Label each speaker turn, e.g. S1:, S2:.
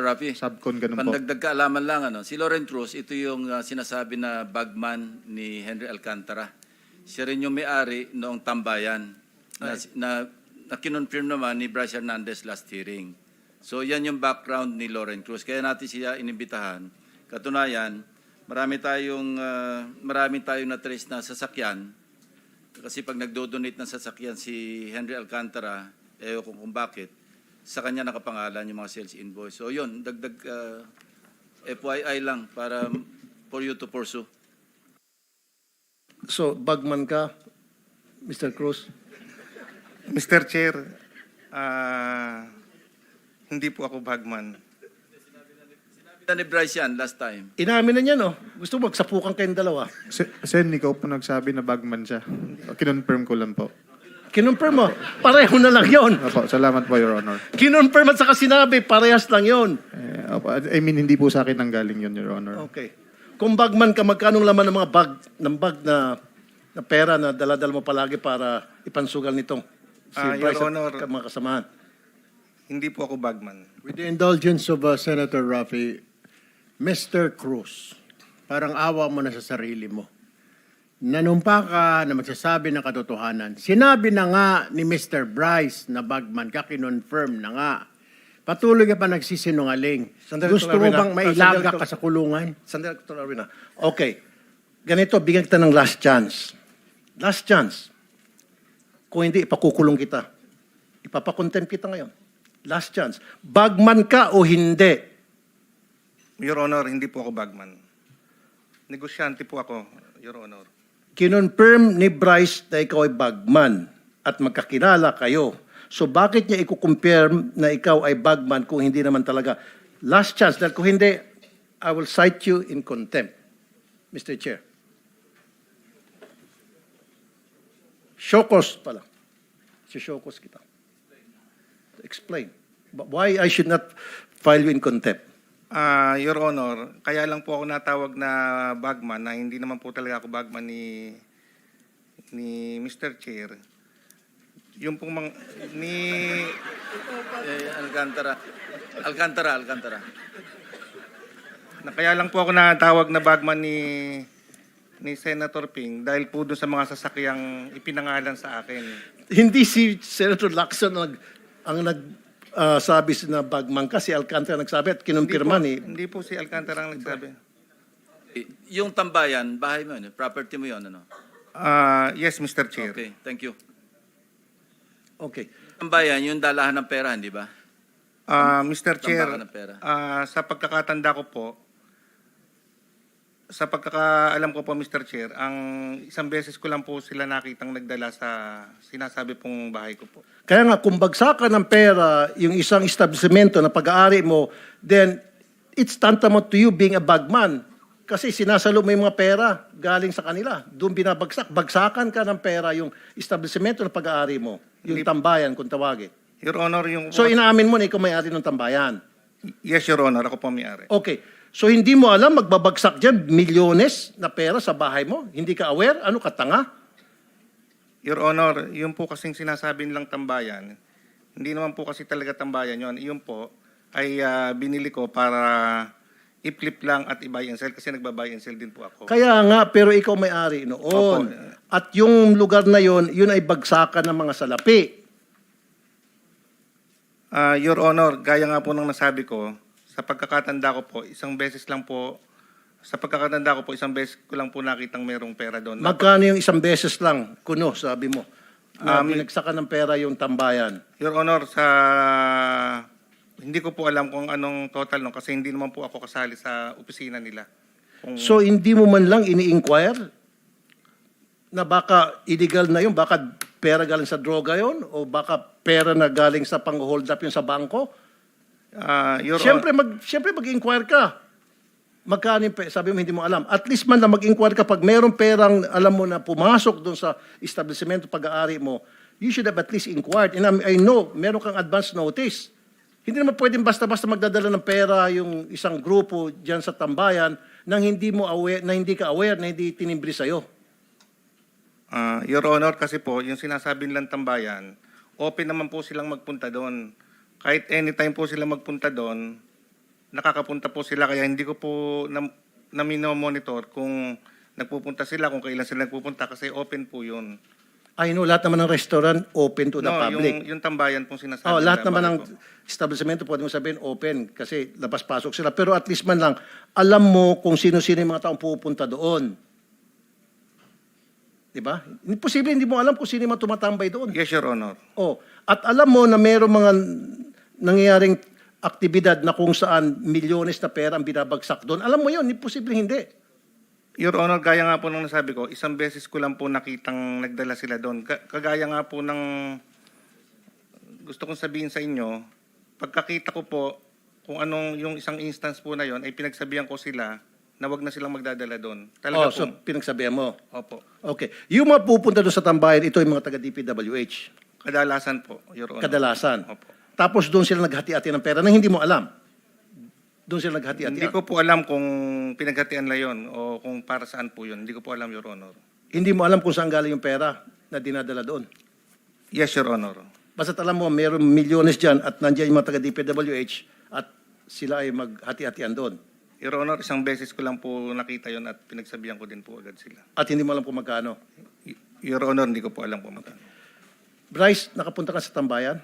S1: Rafi,
S2: Subcon, ganun po.
S1: pandagdag kaalaman lang, si Loren Cruz, ito yung sinasabi na bagman ni Henry Alcantara. Siya rin yung may-ari noong tambayan na kinonfirm naman ni Bryce Hernandez last hearing. So yan yung background ni Loren Cruz. Kaya natin siya inimbitahan. Katunayan, marami tayong na-trace na sasakyan. Kasi pag nagdo-donate ng sasakyan si Henry Alcantara, kung bakit, sa kanya nakapangalan yung mga sales invoice. So yun, dagdag FYI lang para for you to pursue.
S3: So, bagman ka, Mr. Cruz?
S4: Mr. Chair, hindi po ako bagman.
S1: Sinabi ni Bryce yan last time.
S3: Inamin na niya, no? Gusto mo magsapukan kayong dalawa.
S2: Sen, ikaw po nagsabi na bagman siya. Kinonfirm ko lang po.
S3: Kinonfirm mo, pareho na lang yon.
S2: Opo, salamat po, Your Honor.
S3: Kinonfirm at saka sinabi, parehas lang yon.
S2: Opo, I mean, hindi po sa akin nanggaling yun, Your Honor.
S3: Okay. Kung bagman ka, magkanong laman ng mga bag na pera na dala-dala mo palagi para ipansugal nitong si
S4: Your
S3: Bryce
S4: Honor,
S3: at mga kasamahan?
S4: Hindi po ako bagman.
S5: With the indulgence of Senator Rafi, Mr. Cruz, parang awa mo na sa sarili mo. Nanumpa ka na magsasabi ng katotohanan. Sinabi na nga ni Mr. Bryce na bagman ka, kinonfirm na nga. Patuloy ka pa nagsisinungaling.
S3: Sandali,
S5: Gusto
S3: Dr.
S5: mo
S3: Arvina.
S5: bang mailaga ka sa kulungan?
S3: Sandali, Dr. Arvina. Okay. Ganito, bigyan kita ng last chance. Last chance. Kung hindi, ipakukulong kita. Ipapakontempt kita ngayon. Last chance. Bagman ka o hindi?
S4: Your Honor, hindi po ako bagman. Negosyante po ako, Your Honor.
S3: Kinonfirm ni Bryce na ikaw ay bagman at magkakilala kayo. So bakit niya i-confirm na ikaw ay bagman kung hindi naman talaga? Last chance. Dahil kung hindi, I will cite you in contempt, Mr. Chair. Shokos pala. Si-shokos kita. Explain. Why I should not file you in contempt?
S4: Your Honor, kaya lang po ako natawag na bagman na hindi naman po talaga ako bagman ni Mr. Chair. Yung pong
S1: Alcantara.
S4: na kaya lang po ako natawag na bagman ni Senator Ping dahil po doon sa mga sasakyang ipinangalan sa akin.
S3: Hindi si Senator Lacson ang sabi na bagman ka, si Alcantara nagsabi at kinumpirma ni...
S4: Hindi po si Alcantara ang nagsabi.
S1: Yung tambayan, bahay mo yun, property mo yun,
S4: Yes, Mr. Chair.
S1: Okay, thank you.
S3: Okay.
S1: Tambayan, yung dalahan ng pera, hindi ba?
S4: Mr. Chair,
S1: Tambakan ng pera.
S4: sa pagkakatanda ko po, sa pagkakaalam ko po, Mr. Chair, ang isang beses ko lang po sila nakitang nagdala sa sinasabi pong bahay ko po.
S3: Kaya nga, kung bagsakan ng pera yung isang establishmento na pag-aari mo, then it's tantamount to you being a bagman. Kasi sinasalo mo yung mga pera galing sa kanila. Doon binabagsak. Bagsakan ka ng pera yung establishmento na pag-aari mo. Yung tambayan, kung tawagin.
S4: Your Honor, yung...
S3: So inaamin mo na ikaw may-ari ng tambayan.
S4: Yes, Your Honor, ako po may-ari.
S3: Okay. So hindi mo alam, magbabagsak dyan, milyones na pera sa bahay mo? Hindi ka aware? Ano ka, tanga?
S4: Your Honor, yung po kasing sinasabi nilang tambayan, hindi naman po kasi talaga tambayan yon. Yun po ay binili ko para i-flip lang at i-buy and sell kasi nagba-buy and sell din po ako.
S3: Kaya nga, pero ikaw may-ari noon.
S4: Opo.
S3: At yung lugar na yon, yun ay bagsakan ng mga salapi.
S4: Your Honor, gaya nga po ng nasabi ko, sa pagkakatanda ko po, isang beses ko lang po nakitang merong pera doon.
S3: Magkano yung isang beses lang, kuno, sabi mo, na binagsakan ng pera yung tambayan?
S4: Your Honor, hindi ko po alam kung anong total no kasi hindi naman po ako kasali sa opisina nila.
S3: So hindi mo man lang ini-inquire na baka illegal na yun, baka pera galing sa droga yun, o baka pera na galing sa pang-hold up yun sa bangko?
S4: Your
S3: Siyempre mag-inquire ka. Magkano yung pera? Sabi mo hindi mo alam. At least man na mag-inquire ka pag mayroong perang alam mo na pumasok doon sa establishment pag-aari mo, you should have at least inquired. And I know, meron kang advance notice. Hindi naman pwedeng basta-basta magdadala ng pera yung isang grupo diyan sa tambayan nang hindi mo aware, na hindi ka aware, na hindi tinimbri sa'yo.
S4: Your Honor, kasi po, yung sinasabi nilang tambayan, open naman po silang magpunta doon. Kahit anytime po sila magpunta doon, nakakapunta po sila kaya hindi ko po na monitor kung nagpupunta sila, kung kailan sila nagpupunta kasi open po yun.
S3: I know, lahat naman ng restaurant open to the
S4: No,
S3: public.
S4: yung tambayan pong sinasabi.
S3: Oh, lahat
S4: na
S3: naman ng
S4: bago.
S3: establishmento pwede mo sabihin open kasi labas-pasok sila. Pero at least man lang, alam mo kung sino-sino yung mga taong pupunta doon. Diba? Imposible hindi mo alam kung sino yung mga tumatambay doon.
S4: Yes, Your Honor.
S3: Oh, at alam mo na mayroong mga nangyayaring aktibidad na kung saan milyones na pera ang binabagsak doon. Alam mo yun, imposible hindi.
S4: Your Honor, gaya nga po nung nasabi ko, isang beses ko lang po nakitang nagdala sila doon. Kagaya nga po ng gusto kong sabihin sa inyo, pagkakita ko po kung anong yung isang instance po na yon ay pinagsabihan ko sila na wag na silang magdadala doon.
S3: Oh,
S4: Talaga
S3: so
S4: po.
S3: pinagsabihan mo.
S4: Opo.
S3: Okay. Yung mga pupunta doon sa tambayan, ito yung mga taga-DPWH.
S4: Kadalasan po, Your Honor.
S3: Kadalasan.
S4: Opo.
S3: Tapos doon sila naghati-hati ng pera na hindi mo alam. Doon sila naghati-hati.
S4: Hindi ko po alam kung pinaghatian lang yun o kung para saan po yun. Hindi ko po alam, Your Honor.
S3: Hindi mo alam kung saan galing yung pera na dinadala doon.
S4: Yes, Your Honor.
S3: Basta't alam mo, mayroong milyones dyan at nandiyan yung mga taga-DPWH at sila ay maghati-hatian doon.
S4: Your Honor, isang beses ko lang po nakita yon at pinagsabihan ko din po agad sila.
S3: At hindi mo alam kung magkano.
S4: Your Honor, hindi ko po alam kung magkano.
S3: Bryce, nakapunta ka sa tambayan?